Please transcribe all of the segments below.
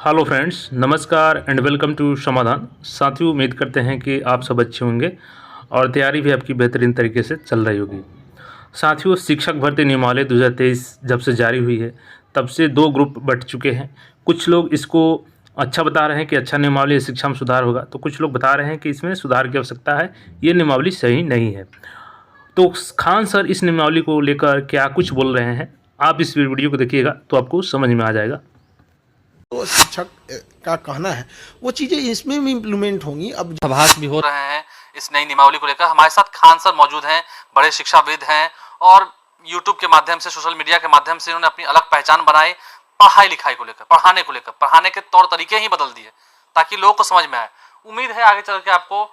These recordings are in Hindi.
हेलो फ्रेंड्स, नमस्कार एंड वेलकम टू समाधान। साथियों, उम्मीद करते हैं कि आप सब अच्छे होंगे और तैयारी भी आपकी बेहतरीन तरीके से चल रही होगी। साथियों, शिक्षक भर्ती नियमावली 2023 जब से जारी हुई है तब से दो ग्रुप बट चुके हैं। कुछ लोग इसको अच्छा बता रहे हैं कि अच्छा नियमावली शिक्षा में सुधार होगा, तो कुछ लोग बता रहे हैं कि इसमें सुधार की आवश्यकता है, ये नियमावली सही नहीं है। तो खान सर इस नियमावली को लेकर क्या कुछ बोल रहे हैं, आप इस वीडियो को देखिएगा तो आपको समझ में आ जाएगा। तो शिक्षक का कहना है वो चीज़ें इसमें भी इम्प्लीमेंट होंगी। अब आभास भी हो रहे हैं इस नई नियमावली को लेकर। हमारे साथ खान सर मौजूद हैं, बड़े शिक्षाविद हैं और यूट्यूब के माध्यम से, सोशल मीडिया के माध्यम से उन्होंने अपनी अलग पहचान बनाई। पढ़ाई लिखाई को लेकर, पढ़ाने के तौर तरीके ही बदल दिए ताकि लोगों को समझ में आए। उम्मीद है आगे चल के आपको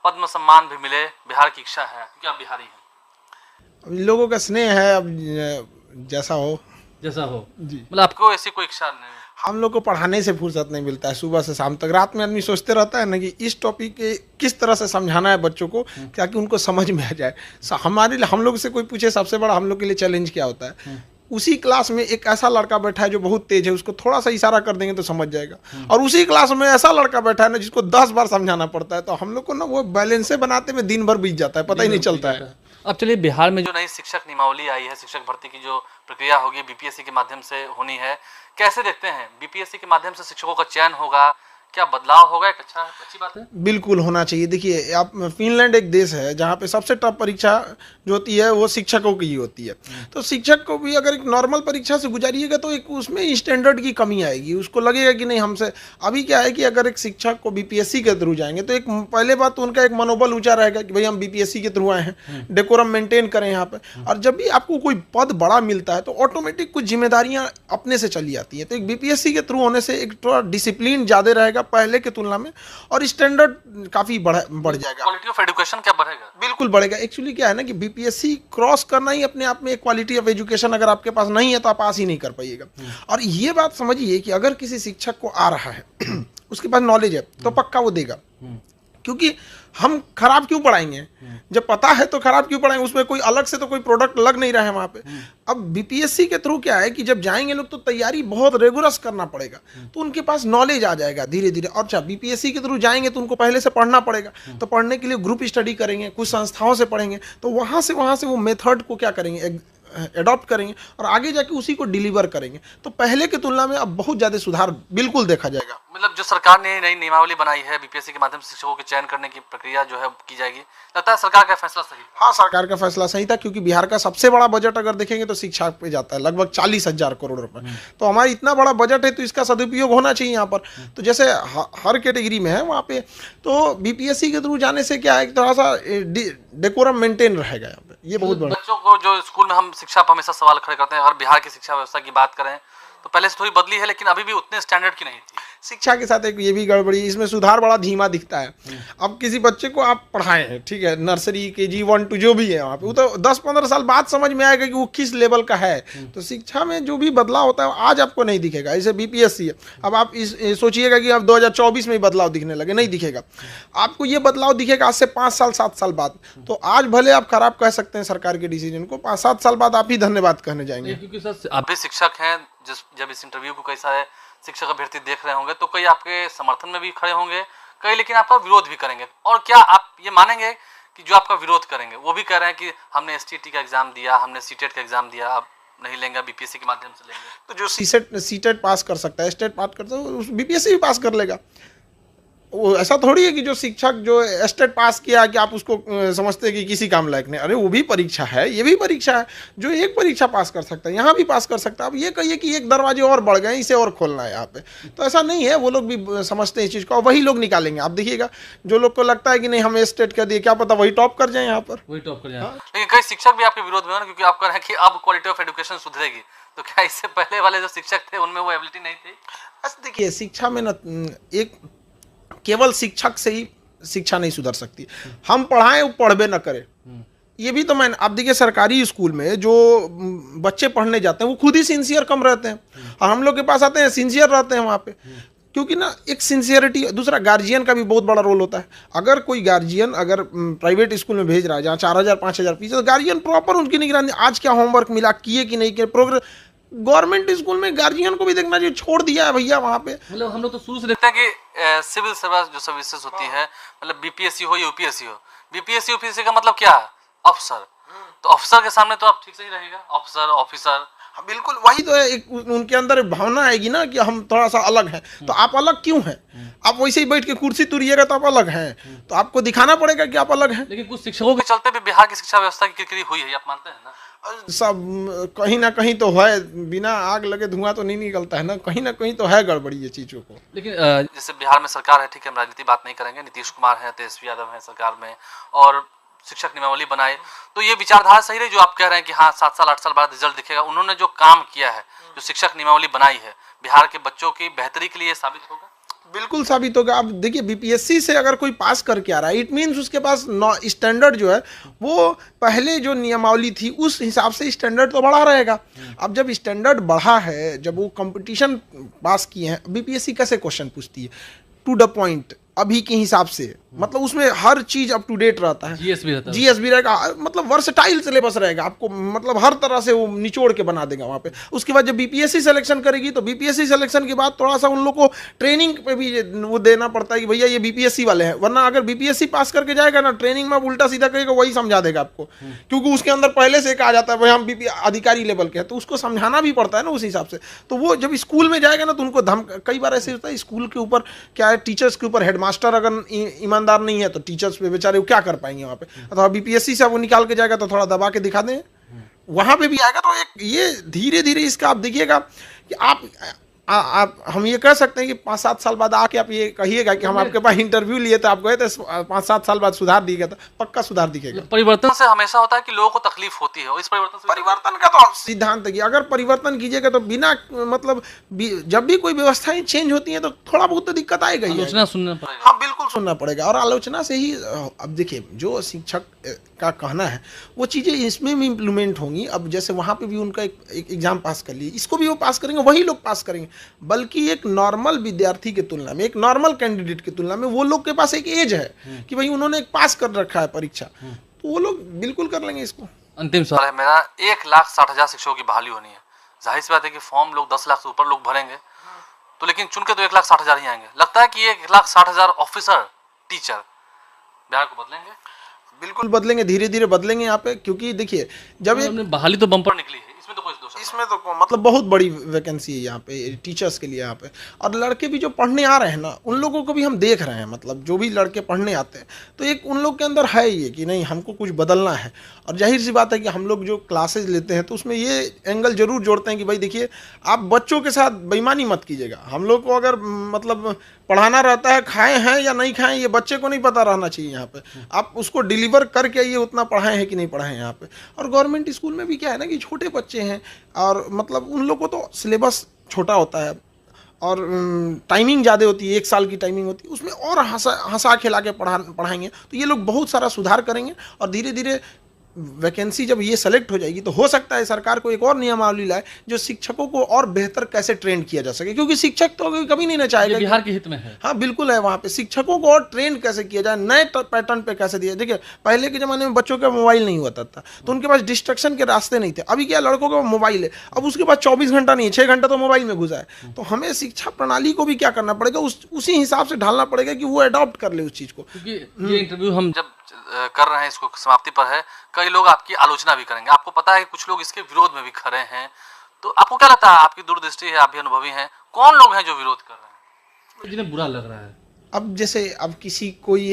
पद्म सम्मान भी मिले, बिहार की इच्छा है क्योंकि आप बिहारी हैं। लोगों का स्नेह है, अब जैसा हो जी, मतलब आपको ऐसी कोई इच्छा नहीं? हम लोग को पढ़ाने से फुर्सत नहीं मिलता है, सुबह से शाम तक। रात में आदमी सोचते रहता है ना कि इस टॉपिक के किस तरह से समझाना है बच्चों को ताकि उनको समझ में आ जाए। हमारे लिए, हम लोग से कोई पूछे सबसे बड़ा हम लोग के लिए चैलेंज क्या होता है, उसी क्लास में एक ऐसा लड़का बैठा है जो बहुत तेज है, उसको थोड़ा सा इशारा कर देंगे तो समझ जाएगा, और उसी क्लास में ऐसा लड़का बैठा है ना जिसको 10 बार समझाना पड़ता है। तो हम लोग को ना वो बैलेंस बनाते में दिन भर बीत जाता है, पता ही नहीं चलता है। अब चलिए, बिहार में जो नई शिक्षक नियमावली आई है, शिक्षक भर्ती की जो प्रक्रिया होगी बीपीएससी के माध्यम से होनी है, कैसे देखते हैं? बीपीएससी के माध्यम से शिक्षकों का चयन होगा, क्या बदलाव होगा? एक अच्छी बात है, बिल्कुल होना चाहिए। देखिए, आप फिनलैंड एक देश है जहाँ पे सबसे टफ परीक्षा जो होती है वो शिक्षकों की ही होती है। तो शिक्षक को भी अगर एक नॉर्मल परीक्षा से गुजारिएगा तो एक उसमें स्टैंडर्ड की कमी आएगी, उसको लगेगा कि नहीं हमसे। अभी क्या है कि अगर एक शिक्षक को बीपीएससी के थ्रू जाएंगे तो एक पहले बात तो उनका एक मनोबल ऊंचा रहेगा कि भाई हम बीपीएससी के थ्रू आए हैं, डेकोरम मेंटेन करें यहाँ पे। और जब भी आपको कोई पद बड़ा मिलता है तो ऑटोमेटिक कुछ जिम्मेदारियाँ अपने से चली आती हैं। तो एक बीपीएससी के थ्रू होने से एक थोड़ा डिसिप्लिन ज़्यादा रहेगा पहले की तुलना में, और स्टैंडर्ड काफ़ी बढ़ जाएगा। क्वालिटी ऑफ एजुकेशन क्या बढ़ेगा? बिल्कुल बढ़ेगा। एक्चुअली क्या है ना कि बीपीएससी क्रॉस करना ही अपने आप में एक क्वालिटी ऑफ एजुकेशन अगर आपके पास नहीं है तो आप पास ही नहीं कर पाइएगा। और ये बात समझिए कि अगर किसी शिक्षक को आ रहा है उसके पास नॉलेज है तो पक्का वो देगा, क्योंकि हम खराब क्यों पढ़ाएंगे जब पता है तो खराब क्यों पढ़ाएंगे, उसमें कोई अलग से तो कोई प्रोडक्ट लग नहीं रहा है वहाँ पे। अब बीपीएससी के थ्रू क्या है कि जब जाएंगे लोग तो तैयारी बहुत रेगुलस करना पड़ेगा, तो उनके पास नॉलेज आ जाएगा धीरे धीरे। और अच्छा, बीपीएससी के थ्रू जाएंगे तो उनको पहले से पढ़ना पड़ेगा, तो पढ़ने के लिए ग्रुप स्टडी करेंगे, कुछ संस्थाओं से पढ़ेंगे, तो वहाँ से वो मेथड को क्या करेंगे, एडॉप्ट करेंगे और आगे जाके उसी को डिलीवर करेंगे। तो पहले की तुलना में अब बहुत ज़्यादा सुधार बिल्कुल देखा जाएगा। मतलब जो सरकार ने नई नियमावली बनाई है बीपीएससी के माध्यम से शिक्षकों के चयन करने की प्रक्रिया जो है की जाएगी, लगता है सरकार का फैसला सही? हाँ, सरकार का फैसला सही था, क्योंकि बिहार का सबसे बड़ा बजट अगर देखेंगे तो शिक्षा पे जाता है, लगभग 40,000 करोड़ रुपए। तो हमारा इतना बड़ा बजट है तो इसका सदुपयोग होना चाहिए यहाँ पर। तो जैसे हर कैटेगरी में है वहाँ पे, तो बीपीएससी के थ्रू जाने से क्या है, एक तरह सा डेकोरम मेंटेन रहेगा यहाँ पे। ये बहुत बड़ा। बच्चों को जो स्कूल में हम शिक्षा पर हमेशा सवाल खड़े करते हैं, अगर बिहार की शिक्षा व्यवस्था की बात करें तो पहले से थोड़ी बदली है, लेकिन अभी भी उतने स्टैंडर्ड की नहीं थी। शिक्षा के साथ एक ये भी गड़बड़ी, इसमें सुधार बड़ा धीमा दिखता है। अब किसी बच्चे को आप पढ़ाएं हैं, ठीक है, नर्सरी KG 1 2 जो भी है वहाँ पे, वो तो 10-15 साल बाद समझ में आएगा कि वो किस लेवल का है। तो शिक्षा में जो भी बदलाव होता है आज आपको नहीं दिखेगा। ऐसे बीपीएससी है, अब आप सोचिएगा कि अब 2024 में ही बदलाव दिखने लगे, नहीं दिखेगा। आपको ये बदलाव दिखेगा आज से 5 साल 7 साल बाद। तो आज भले आप खराब कह सकते हैं सरकार के डिसीजन को, 5-7 साल बाद आप ही धन्यवाद कहने जाएंगे। क्योंकि सर आप भी शिक्षक हैं, जब इस इंटरव्यू को कई सारे शिक्षक अभ्यर्थी देख रहे होंगे तो कई आपके समर्थन में भी खड़े होंगे, कई लेकिन आपका विरोध भी करेंगे। और क्या आप ये मानेंगे कि जो आपका विरोध करेंगे वो भी कह रहे हैं कि हमने STT का एग्जाम दिया, हमने सीटेट का एग्जाम दिया, अब नहीं लेंगे, बीपीएससी के माध्यम से लेंगे? तो जो सीटेट पास कर सकता है, स्टेट पास करता है, बीपीएससी भी पास कर लेगा। वो ऐसा थोड़ी है कि जो शिक्षक जो स्टेट पास किया कि आप उसको समझते हैं कि किसी काम लायक नहीं। अरे वो भी परीक्षा है, ये भी परीक्षा है। जो एक परीक्षा पास कर सकता है यहाँ भी पास कर सकता है। अब ये कहिए कि एक दरवाजे और बढ़ गए, इसे और खोलना है यहाँ पे, तो ऐसा नहीं है। वो लोग भी समझते हैं इस चीज़ को, वही लोग निकालेंगे। आप देखिएगा, जो लोग को लगता है कि नहीं हमें स्टेट कर दिए, क्या पता वही टॉप कर जाए यहाँ पर, वही टॉप कर जाए। लेकिन कई शिक्षक भी आपके विरोध में, क्योंकि आप कह रहे हैं कि अब क्वालिटी ऑफ एजुकेशन सुधरेगी, तो क्या इससे पहले वाले जो शिक्षक थे उनमें वो एबिलिटी नहीं थी? बस देखिए, शिक्षा में ना एक केवल शिक्षक से ही शिक्षा नहीं सुधर सकती। हम पढ़ाएं वो पढ़बे न करे, ये भी तो आप देखिए सरकारी स्कूल में जो बच्चे पढ़ने जाते हैं वो खुद ही सिंसियर कम रहते हैं, और हम लोग के पास आते हैं सिंसियर रहते हैं वहाँ पे। क्योंकि ना एक सिंसियरिटी, दूसरा गार्जियन का भी बहुत बड़ा रोल होता है। अगर कोई गार्जियन अगर प्राइवेट स्कूल में भेज रहा है जहाँ 4,000 5,000 फीस है, तो गार्जियन प्रॉपर उनकी निगरानी, आज क्या होमवर्क मिला, किए कि नहीं किए, प्रोग्रेस गवर्नमेंट स्कूल में गार्जियन को भी देखना चाहिए, छोड़ दिया है भैया वहाँ पे। मतलब हम लोग तो शुरू से देखते हैं कि सिविल सर्विस जो सर्विसेज होती है, मतलब बीपीएससी हो या यूपीएससी हो, बीपीएससी यूपीएससी का मतलब क्या है? अफसर। तो अफसर के सामने तो आप ठीक से ही रहेगा, अफसर ऑफिसर। हाँ बिल्कुल, वही तो है, एक उनके अंदर एक भावना आएगी ना कि हम थोड़ा सा अलग हैं। तो आप अलग क्यों हैं? आप वैसे ही बैठ के कुर्सी तुरिएगा तो आप अलग हैं, तो आपको दिखाना पड़ेगा कि आप अलग हैं। लेकिन कुछ शिक्षकों के चलते भी बिहार की शिक्षा व्यवस्था की किरकिरी हुई है, आप मानते हैं ना? सब कहीं ना कहीं तो है, बिना आग लगे धुआं तो नहीं निकलता है ना कहीं तो है गड़बड़ी ये चीज़ों को। लेकिन जैसे बिहार में सरकार है, ठीक है, हम राजनीति बात नहीं करेंगे, नीतीश कुमार है, तेजस्वी यादव है सरकार में, और शिक्षक नियमावली बनाए, तो ये विचारधारा सही रही जो आप कह रहे हैं कि हाँ 7 साल 8 साल बाद रिजल्ट दिखेगा। उन्होंने जो काम किया है, जो शिक्षक नियमावली बनाई है, बिहार के बच्चों की बेहतरी के लिए साबित होगा। बिल्कुल साबित होगा। अब देखिए बीपीएससी से अगर कोई पास करके आ रहा है, इट मीन्स उसके पास स्टैंडर्ड जो है वो पहले जो नियमावली थी उस हिसाब से स्टैंडर्ड तो बढ़ा रहेगा। अब जब स्टैंडर्ड बढ़ा है, जब वो कंपटीशन पास किए हैं, बीपीएससी कैसे क्वेश्चन पूछती है? टू द पॉइंट, अभी के हिसाब से, मतलब उसमें हर चीज अप टू डेट रहता है, जीएस भी रहेगा, मतलब वर्सटाइल सिलेबस रहेगा, आपको मतलब हर तरह से वो निचोड़ के बना देगा वहाँ पे। उसके बाद जब बीपीएससी सिलेक्शन करेगी तो बीपीएससी सिलेक्शन के बाद थोड़ा सा उन लोग को ट्रेनिंग पे भी वो देना पड़ता है कि भैया ये बीपीएससी वाले हैं, वरना अगर बीपीएससी पास करके जाएगा ना, ट्रेनिंग में उल्टा सीधा करेगा, वही समझा देगा आपको, क्योंकि उसके अंदर पहले से कहा जाता है भाई हम बीपी अधिकारी लेवल के हैं, तो उसको समझाना भी पड़ता है ना उस हिसाब से। तो वो जब स्कूल में जाएगा ना तो उनको कई बार ऐसे होता है स्कूल के ऊपर क्या है, टीचर्स के ऊपर, हेडमास्टर अगर ईमानदार नहीं है तो टीचर्स पे बेचारे वो क्या कर पाएंगे वहाँ पे। अथवा बीपीएससी से वो निकाल के जाएगा तो थोड़ा दबा के दिखा दें, वहाँ पे भी आएगा। तो एक ये धीरे धीरे इसका आप देखिएगा कि आप हम ये कह सकते हैं कि 5-7 साल बाद आके आप ये कहिएगा कि हम आपके पास इंटरव्यू लिए थे, आप गए थे, 5-7 साल बाद सुधार दिखेगा, तो पक्का सुधार दिखेगा। परिवर्तन से हमेशा होता है कि लोगों को तकलीफ होती है, और इस परिवर्तन का तो सिद्धांत है कि अगर परिवर्तन कीजिएगा तो बिना मतलब जब भी कोई व्यवस्थाएं चेंज होती हैं तो थोड़ा बहुत तो दिक्कत आएगा ही, आलोचना सुनना पड़ेगा। हाँ बिल्कुल सुनना पड़ेगा, और आलोचना से ही अब देखिए जो शिक्षक का कहना है वो चीज़ें इसमें भी इम्प्लीमेंट होंगी। अब जैसे वहाँ पे भी उनका एक एग्जाम पास कर लिए, इसको भी वो पास करेंगे, वही लोग पास करेंगे, बल्कि एक नॉर्मल विद्यार्थी की तुलना में, एक नॉर्मल कैंडिडेट की तुलना में वो लोग के पास एक एज है कि भाई उन्होंने एक पास कर रखा है परीक्षा, तो वो लोग बिल्कुल कर लेंगे इसको। अंतिम सवाल है मेरा, 1,60,000 शिक्षकों की बहाली होनी है, जाहिर सी बात है कि फॉर्म लोग 10 लाख से ऊपर लोग भरेंगे, तो लेकिन चुन के तो 1,60,000 ही आएंगे। लगता है कि 1,60,000 ऑफिसर टीचर बिहार को बदलेंगे? बिल्कुल बदलेंगे, धीरे धीरे बदलेंगे यहाँ पे, क्योंकि देखिए जब एक बहाली तो बम्पर निकली है, इसमें तो कोई दोष नहीं, इसमें तो मतलब बहुत बड़ी वैकेंसी है यहाँ पे टीचर्स के लिए यहाँ पे। और लड़के भी जो पढ़ने आ रहे हैं ना, उन लोगों को भी हम देख रहे हैं, मतलब जो भी लड़के पढ़ने आते हैं तो एक उन लोग के अंदर है ये कि नहीं हमको कुछ बदलना है। और जाहिर सी बात है कि हम लोग जो क्लासेज लेते हैं तो उसमें ये एंगल जरूर जोड़ते हैं कि भाई देखिए आप बच्चों के साथ बेईमानी मत कीजिएगा। हम लोग को अगर मतलब पढ़ाना रहता है, खाए हैं या नहीं खाएं ये बच्चे को नहीं पता रहना चाहिए यहाँ पे, आप उसको डिलीवर करके आइए उतना पढ़ाए हैं कि नहीं पढ़ाए हैं यहाँ पे। और गवर्नमेंट स्कूल में भी क्या है ना कि छोटे बच्चे हैं और मतलब उन लोगों को तो सिलेबस छोटा होता है और टाइमिंग ज़्यादा होती है, 1 साल की टाइमिंग होती है, उसमें और हंसा खिला के पढ़ाएंगे तो ये लोग बहुत सारा सुधार करेंगे। और धीरे धीरे वैकेंसी जब ये सेलेक्ट हो जाएगी तो हो सकता है सरकार को एक और नियमावली लाए जो शिक्षकों को और बेहतर कैसे ट्रेन किया जा सके, क्योंकि शिक्षक तो कभी नहीं ना चाहेगा, बिहार के हित में है। हाँ बिल्कुल है, वहाँ पे शिक्षकों को और ट्रेन कैसे किया जाए, नए पैटर्न पे कैसे दिया। देखिए पहले के ज़माने में बच्चों का मोबाइल नहीं होता था तो उनके पास डिस्ट्रक्शन के रास्ते नहीं थे, अभी क्या लड़कों का मोबाइल है, अब उसके पास 24 घंटा नहीं है, 6 घंटा तो मोबाइल में घुसा है। तो हमें शिक्षा प्रणाली को भी क्या करना पड़ेगा, उसी हिसाब से ढालना पड़ेगा कि वो अडॉप्ट कर ले उस चीज़ को। ये इंटरव्यू हम जब कर रहे हैं, इसको समाप्ति पर है, कई लोग आपकी आलोचना भी करेंगे, आपको पता है कुछ लोग इसके विरोध में भी खड़े हैं, तो आपको क्या लगता है, आपकी दूरदृष्टि है, आप भी अनुभवी हैं, कौन लोग हैं जो विरोध कर रहे हैं, जिन्हें बुरा लग रहा है? अब जैसे अब किसी कोई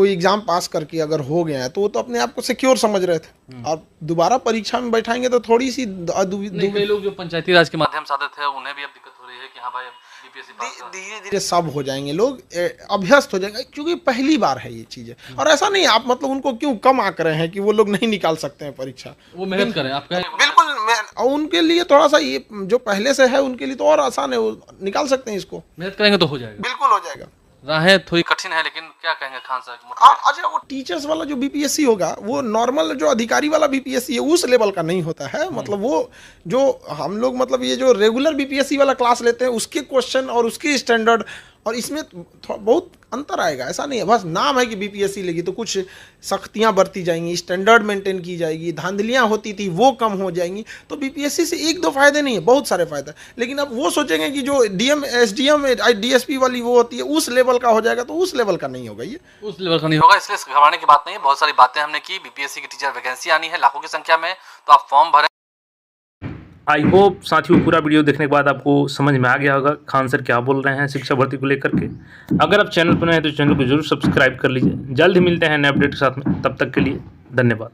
एग्जाम पास करके अगर हो गया है तो वो तो अपने आप को सिक्योर समझ रहे थे, और दोबारा परीक्षा में बैठाएंगे तो थोड़ी सी कई लोग जो पंचायती राज के माध्यम से आते थे उन्हें भी अब दिक्कत हो रही है कि हाँ भाई धीरे धीरे सब हो जाएंगे, लोग अभ्यस्त हो जाएंगे, क्योंकि पहली बार है ये चीजें। और ऐसा नहीं आप मतलब उनको क्यों कम आंक रहे हैं कि वो लोग नहीं निकाल सकते हैं परीक्षा, वो मेहनत करें आप कहें। बिल्कुल, और उनके लिए थोड़ा सा ये जो पहले से है उनके लिए तो और आसान है, वो निकाल सकते हैं इसको, मेहनत करेंगे तो हो जाएगा, बिल्कुल हो जाएगा। राहें थोड़ी कठिन है लेकिन क्या कहेंगे खान साहब? अच्छा वो टीचर्स वाला जो बीपीएससी होगा वो नॉर्मल जो अधिकारी वाला बीपीएससी है उस लेवल का नहीं होता है, मतलब वो जो हम लोग मतलब ये जो रेगुलर बीपीएससी वाला क्लास लेते हैं उसके क्वेश्चन और उसकी स्टैंडर्ड और इसमें बहुत अंतर आएगा। ऐसा नहीं है बस नाम है कि बीपीएससी लेगी तो कुछ सख्तियां बरती जाएंगी, स्टैंडर्ड मेंटेन की जाएगी, धांधलियां होती थी वो कम हो जाएंगी। तो बीपीएससी से एक दो फायदे नहीं है, बहुत सारे फायदे। लेकिन अब वो सोचेंगे कि जो डीएम एसडीएम डीएसपी वाली वो होती है उस लेवल का हो जाएगा, तो उस लेवल का नहीं होगा, ये उस लेवल का नहीं होगा। इसलिए घबराने की बात नहीं है। बहुत सारी बातें हमने की, बीपीएससी की टीचर वैकेंसी आनी है लाखों की संख्या में, तो आप फॉर्म भरें। आई होप साथियों पूरा वीडियो देखने के बाद आपको समझ में आ गया होगा खान सर क्या बोल रहे हैं शिक्षा भर्ती को लेकर के। अगर आप चैनल पर नए हैं तो चैनल को जरूर सब्सक्राइब कर लीजिए। जल्द ही मिलते हैं नए अपडेट के साथ में, तब तक के लिए धन्यवाद।